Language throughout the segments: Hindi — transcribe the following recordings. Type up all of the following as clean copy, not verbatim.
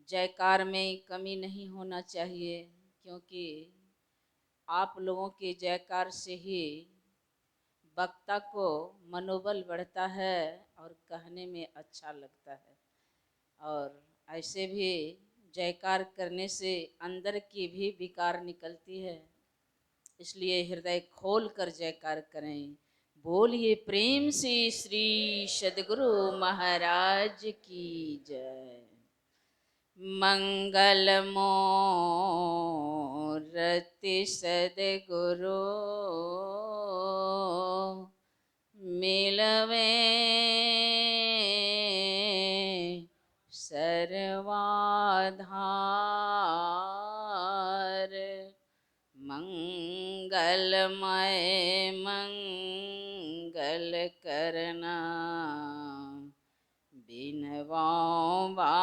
जयकार में कमी नहीं होना चाहिए, क्योंकि आप लोगों के जयकार से ही वक्ता को मनोबल बढ़ता है और कहने में अच्छा लगता है। और ऐसे भी जयकार करने से अंदर की भी विकार निकलती है, इसलिए हृदय खोल कर जयकार करें। बोलिए प्रेम से श्री सद्गुरु महाराज की जय। मंगल मूर्ति सद्गुरु मिलवे सर्वाधार। मंगलमय मंगल करना बिनवाओ बारंबार।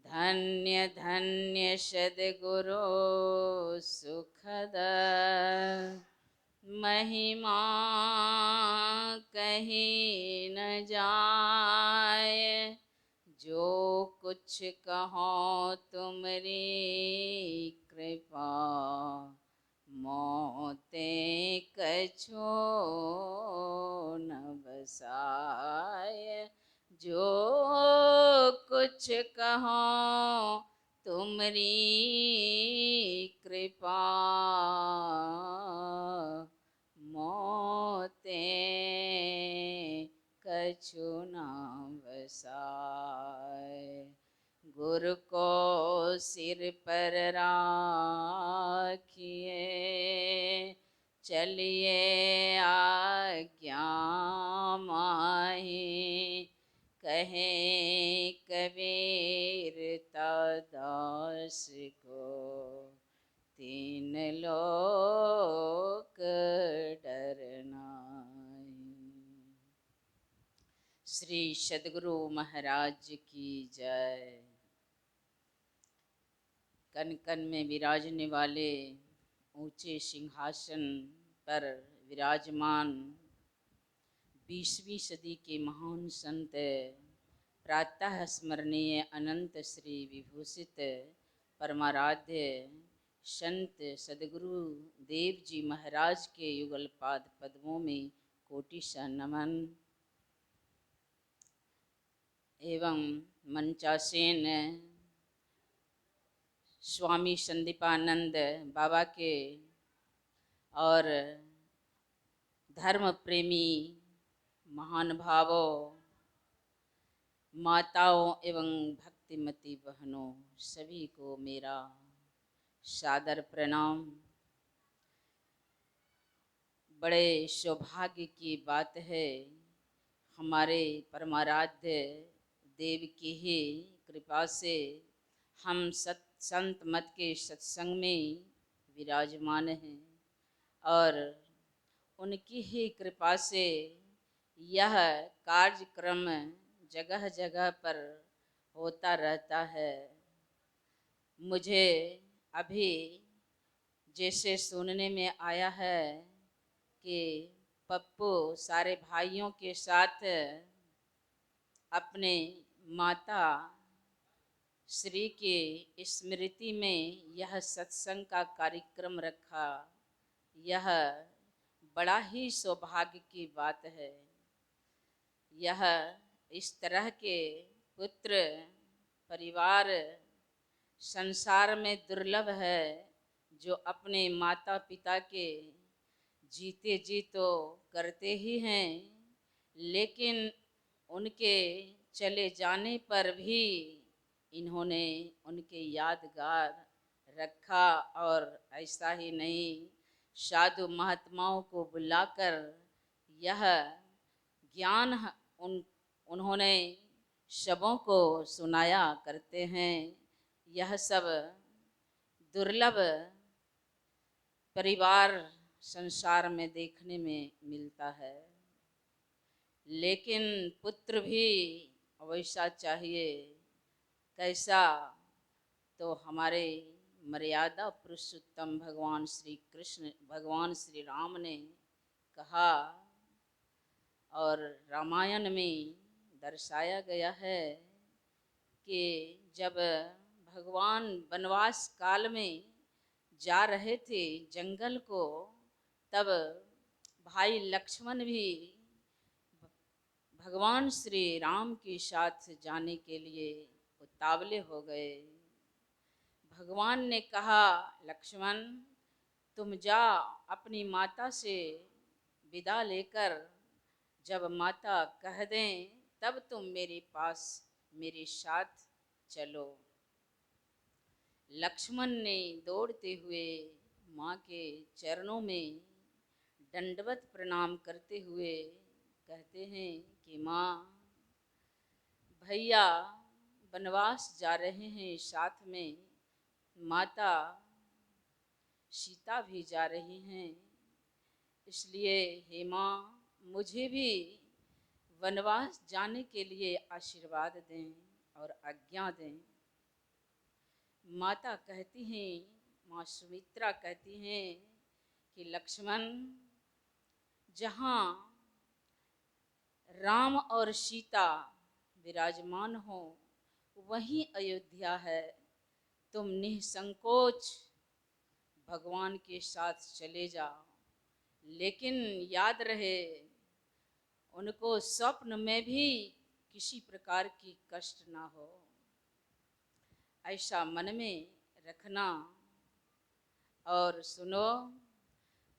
धन्य धन्य सद्गुरु सुखद महिमा कहीं न जाए। जो कुछ कहो तुमरी कृपा मोते कछो न बसाए। जो कुछ कहो तुमरी कृपा मोते कछु न बसाए। गुरु को सिर पर राखिए चलिए आज्ञा माही। कहे कबीर दास को तीन लोक डरना। श्री सद्गुरु महाराज की जय। कन कन में विराजने वाले ऊंचे सिंहासन पर विराजमान 20वीं सदी के महान संत प्रातः स्मरणीय अनंत श्री विभूषित परमाराध्य संत सद्गुरु देव जी महाराज के युगल पाद पद्मों में कोटि सा नमन। एवं मंचासीन स्वामी संदीपानंद बाबा के और धर्म प्रेमी महानुभावों, माताओं एवं भक्तिमती बहनों, सभी को मेरा सादर प्रणाम। बड़े सौभाग्य की बात है, हमारे परमाराध्य देव की ही कृपा से हम संत मत के सत्संग में विराजमान हैं और उनकी ही कृपा से यह कार्यक्रम जगह जगह पर होता रहता है। मुझे अभी जैसे सुनने में आया है कि पप्पू सारे भाइयों के साथ अपने माता श्री के स्मृति में यह सत्संग का कार्यक्रम रखा। यह बड़ा ही सौभाग्य की बात है। यह इस तरह के पुत्र परिवार संसार में दुर्लभ है, जो अपने माता पिता के जीते जी तो करते ही हैं, लेकिन उनके चले जाने पर भी इन्होंने उनके यादगार रखा। और ऐसा ही नहीं, साधु महात्माओं को बुलाकर यह ज्ञान उन्होंने सबों को सुनाया करते हैं। यह सब दुर्लभ परिवार संसार में देखने में मिलता है, लेकिन पुत्र भी वैसा चाहिए। कैसा? तो हमारे मर्यादा पुरुषोत्तम भगवान श्री कृष्ण, भगवान श्री राम ने कहा और रामायण में दर्शाया गया है कि जब भगवान वनवास काल में जा रहे थे जंगल को, तब भाई लक्ष्मण भी भगवान श्री राम के साथ जाने के लिए उतावले हो गए। भगवान ने कहा, लक्ष्मण तुम जा अपनी माता से विदा लेकर, जब माता कह दें तब तुम मेरे पास मेरे साथ चलो। लक्ष्मण ने दौड़ते हुए माँ के चरणों में दंडवत प्रणाम करते हुए कहते हैं कि माँ, भैया वनवास जा रहे हैं, साथ में माता सीता भी जा रही हैं, इसलिए हे माँ मुझे भी वनवास जाने के लिए आशीर्वाद दें और आज्ञा दें। माता कहती हैं, माँ सुमित्रा कहती हैं कि लक्ष्मण, जहाँ राम और सीता विराजमान हो वहीं अयोध्या है, तुम निसंकोच भगवान के साथ चले जाओ, लेकिन याद रहे उनको स्वप्न में भी किसी प्रकार की कष्ट ना हो, ऐसा मन में रखना। और सुनो,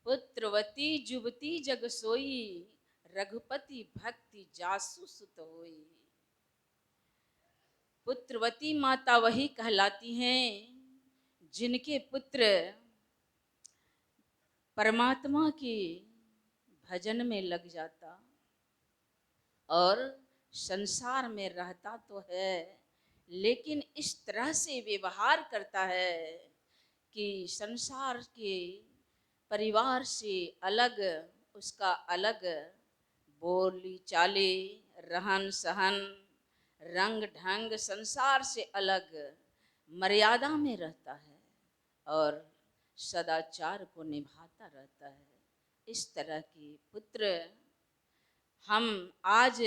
पुत्रवती जुबती जग सोई, रघुपति भक्ति जासु सुत होई। पुत्रवती माता वही कहलाती हैं जिनके पुत्र परमात्मा के भजन में लग जाता और संसार में रहता तो है, लेकिन इस तरह से व्यवहार करता है कि संसार के परिवार से अलग, उसका अलग बोली चाली, रहन सहन, रंग ढंग संसार से अलग मर्यादा में रहता है और सदाचार को निभाता रहता है। इस तरह की पुत्र हम आज,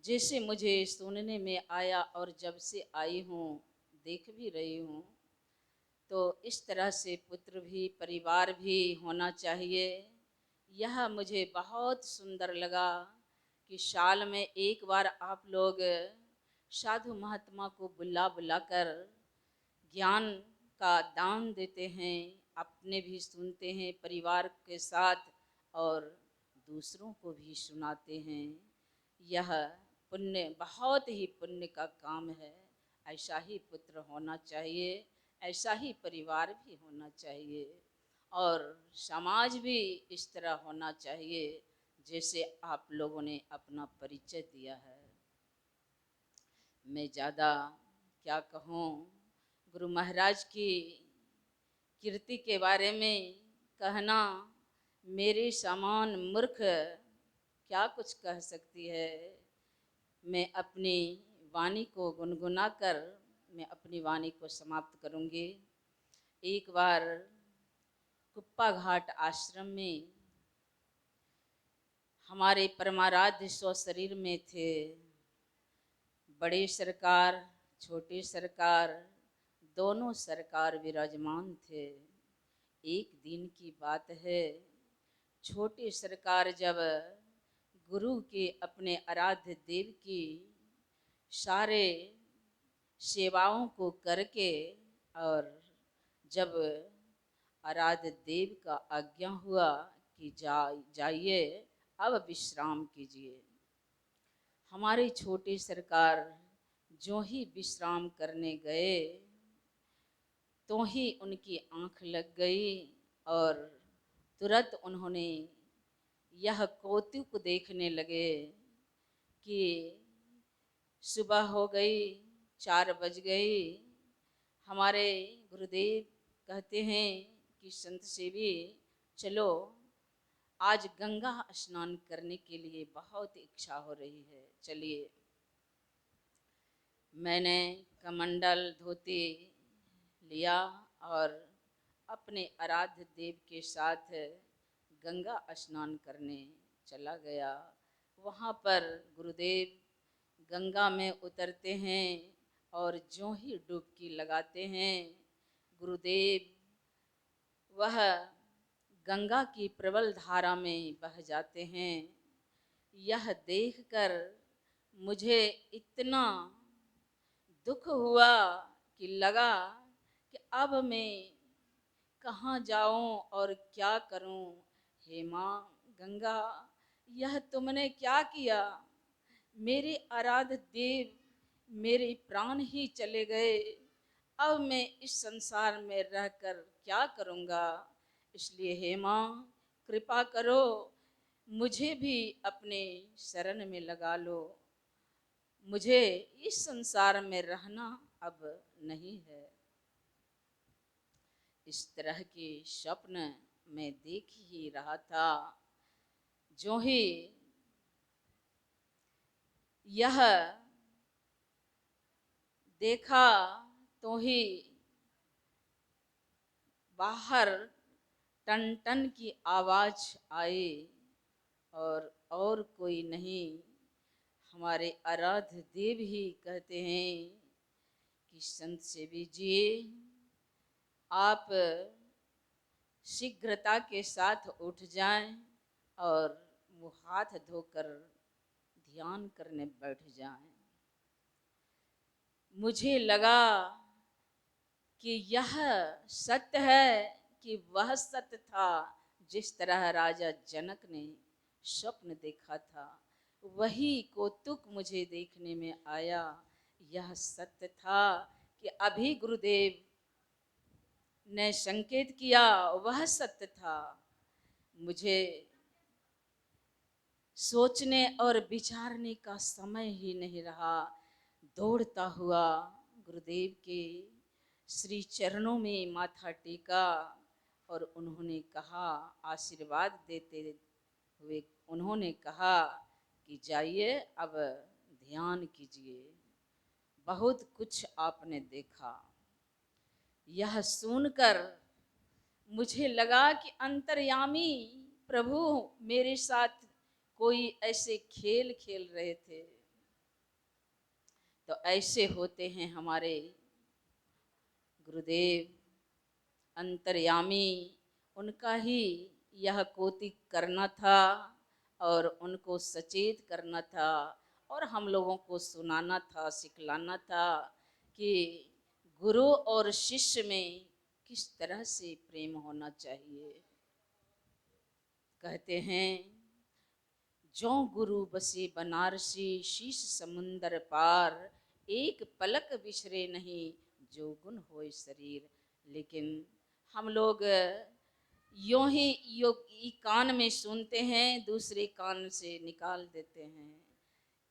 जैसे मुझे सुनने में आया और जब से आई हूँ देख भी रही हूँ, तो इस तरह से पुत्र भी परिवार भी होना चाहिए। यह मुझे बहुत सुंदर लगा कि साल में एक बार आप लोग साधु महात्मा को बुला बुलाकर ज्ञान का दान देते हैं, अपने भी सुनते हैं परिवार के साथ और दूसरों को भी सुनाते हैं। यह पुण्य, बहुत ही पुण्य का काम है। ऐसा ही पुत्र होना चाहिए, ऐसा ही परिवार भी होना चाहिए और समाज भी इस तरह होना चाहिए जैसे आप लोगों ने अपना परिचय दिया है। मैं ज़्यादा क्या कहूँ, गुरु महाराज की कीर्ति के बारे में कहना, मेरे समान मूर्ख क्या कुछ कह सकती है। मैं अपनी वाणी को गुनगुनाकर मैं अपनी वाणी को समाप्त करूँगी। एक बार कुप्पा घाट आश्रम में हमारे परमाराध्य स्व शरीर में थे, बड़े सरकार छोटे सरकार दोनों सरकार विराजमान थे। एक दिन की बात है, छोटे सरकार जब गुरु के अपने आराध्य देव की सारे सेवाओं को करके और जब आराध्य देव का आज्ञा हुआ कि जाइए अब विश्राम कीजिए, हमारे छोटे सरकार जो ही विश्राम करने गए तो ही उनकी आंख लग गई और तुरंत उन्होंने यह कौतुक देखने लगे कि सुबह हो गई, 4 बज गई। हमारे गुरुदेव कहते हैं कि संत सेवी चलो आज गंगा स्नान करने के लिए बहुत इच्छा हो रही है, चलिए। मैंने कमंडल धोती लिया और अपने आराध्य देव के साथ गंगा स्नान करने चला गया। वहाँ पर गुरुदेव गंगा में उतरते हैं और ज्यों ही डुबकी लगाते हैं, गुरुदेव वह गंगा की प्रबल धारा में बह जाते हैं। यह देखकर मुझे इतना दुख हुआ कि लगा कि अब मैं कहाँ जाऊं और क्या करूं। हे माँ गंगा, यह तुमने क्या किया? मेरे आराध्य देव, मेरे प्राण ही चले गए। अब मैं इस संसार में रहकर क्या करूँगा? इसलिए हे माँ कृपा करो, मुझे भी अपने शरण में लगा लो। मुझे इस संसार में रहना अब नहीं है। इस तरह के स्वप्न मैं देख ही रहा था। जो ही यह देखा तो ही बाहर टन टन की आवाज आई, और कोई नहीं, हमारे आराध्य देव ही कहते हैं कि संत सेवी जी, आप शीघ्रता के साथ उठ जाएं और मुँह हाथ धोकर ध्यान करने बैठ जाएं। मुझे लगा कि यह सत्य है कि वह सत्य था जिस तरह राजा जनक ने स्वप्न देखा था, वही कौतुक मुझे देखने में आया। यह सत्य था कि अभी गुरुदेव ने संकेत किया, वह सत्य था। मुझे सोचने और विचारने का समय ही नहीं रहा। दौड़ता हुआ गुरुदेव के श्री चरणों में माथा टेका और उन्होंने कहा, आशीर्वाद देते हुए उन्होंने कहा कि जाइए अब ध्यान कीजिए, बहुत कुछ आपने देखा। यह सुनकर मुझे लगा कि अंतर्यामी प्रभु मेरे साथ कोई ऐसे खेल खेल रहे थे। तो ऐसे होते हैं हमारे गुरुदेव अंतर्यामी, उनका ही यह कौतुक करना था और उनको सचेत करना था और हम लोगों को सुनाना था, सिखलाना था कि गुरु और शिष्य में किस तरह से प्रेम होना चाहिए। कहते हैं, जो गुरु बसे बनारसी शीश समुंदर पार, एक पलक बिछरे नहीं जो गुण होए शरीर। लेकिन हम लोग यूं ही कान में सुनते हैं, दूसरे कान से निकाल देते हैं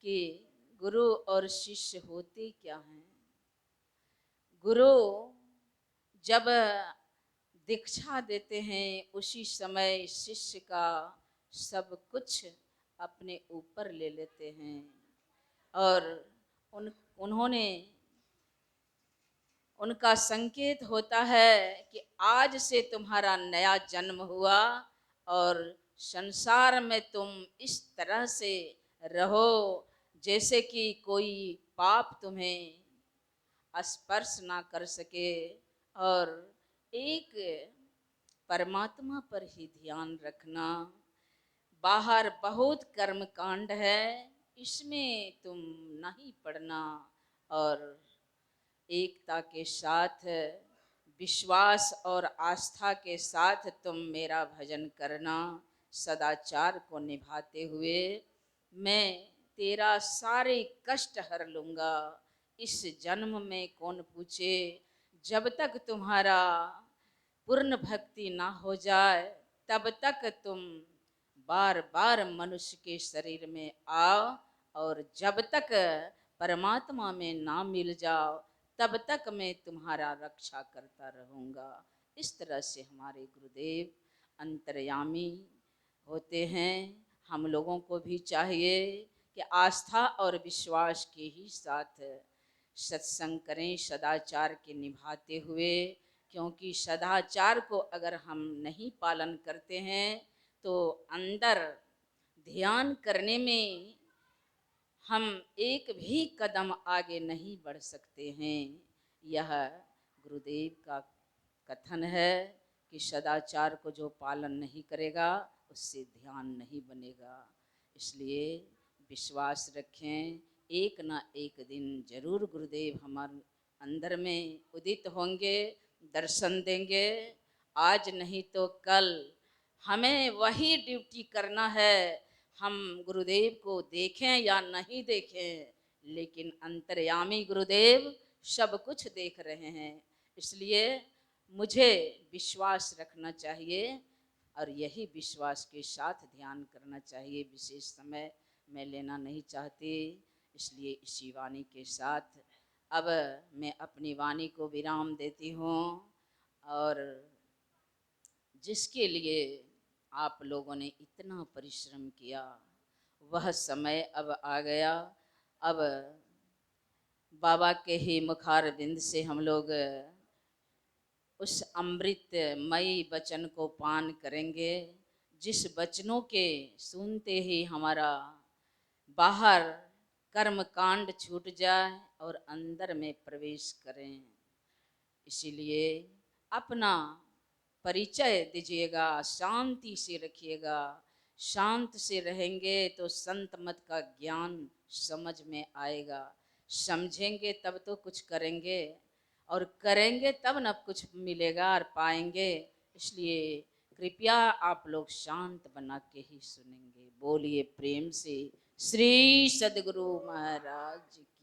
कि गुरु और शिष्य होते क्या हैं। गुरु जब दीक्षा देते हैं उसी समय शिष्य का सब कुछ अपने ऊपर ले लेते हैं और उन्होंने उनका संकेत होता है कि आज से तुम्हारा नया जन्म हुआ और संसार में तुम इस तरह से रहो जैसे कि कोई पाप तुम्हें स्पर्श ना कर सके और एक परमात्मा पर ही ध्यान रखना। बाहर बहुत कर्म कांड है, इसमें तुम नहीं पड़ना और एकता के साथ, विश्वास और आस्था के साथ तुम मेरा भजन करना। सदाचार को निभाते हुए मैं तेरा सारे कष्ट हर लूँगा। इस जन्म में कौन पूछे, जब तक तुम्हारा पूर्ण भक्ति ना हो जाए तब तक तुम बार बार मनुष्य के शरीर में आओ और जब तक परमात्मा में ना मिल जाओ तब तक मैं तुम्हारा रक्षा करता रहूँगा। इस तरह से हमारे गुरुदेव अंतर्यामी होते हैं। हम लोगों को भी चाहिए कि आस्था और विश्वास के ही साथ सत्संग करें, सदाचार के निभाते हुए, क्योंकि सदाचार को अगर हम नहीं पालन करते हैं तो अंदर ध्यान करने में हम एक भी कदम आगे नहीं बढ़ सकते हैं। यह गुरुदेव का कथन है कि सदाचार को जो पालन नहीं करेगा उससे ध्यान नहीं बनेगा। इसलिए विश्वास रखें, एक ना एक दिन जरूर गुरुदेव हमारे अंदर में उदित होंगे, दर्शन देंगे। आज नहीं तो कल हमें वही ड्यूटी करना है। हम गुरुदेव को देखें या नहीं देखें, लेकिन अंतर्यामी गुरुदेव सब कुछ देख रहे हैं। इसलिए मुझे विश्वास रखना चाहिए और यही विश्वास के साथ ध्यान करना चाहिए। विशेष समय मैं लेना नहीं चाहती, इसलिए इसी वाणी के साथ अब मैं अपनी वाणी को विराम देती हूँ। और जिसके लिए आप लोगों ने इतना परिश्रम किया, वह समय अब आ गया। अब बाबा के ही मुखारविंद से हम लोग उस अमृतमयी वचन को पान करेंगे, जिस वचनों के सुनते ही हमारा बाहर कर्म कांड छूट जाए और अंदर में प्रवेश करें। इसीलिए अपना परिचय दीजिएगा, शांति से रखिएगा। शांत से रहेंगे तो संत मत का ज्ञान समझ में आएगा। समझेंगे तब तो कुछ करेंगे, और करेंगे तब न कुछ मिलेगा और पाएंगे। इसलिए कृपया आप लोग शांत बना के ही सुनेंगे। बोलिए प्रेम से श्री सद्गुरु महाराज की।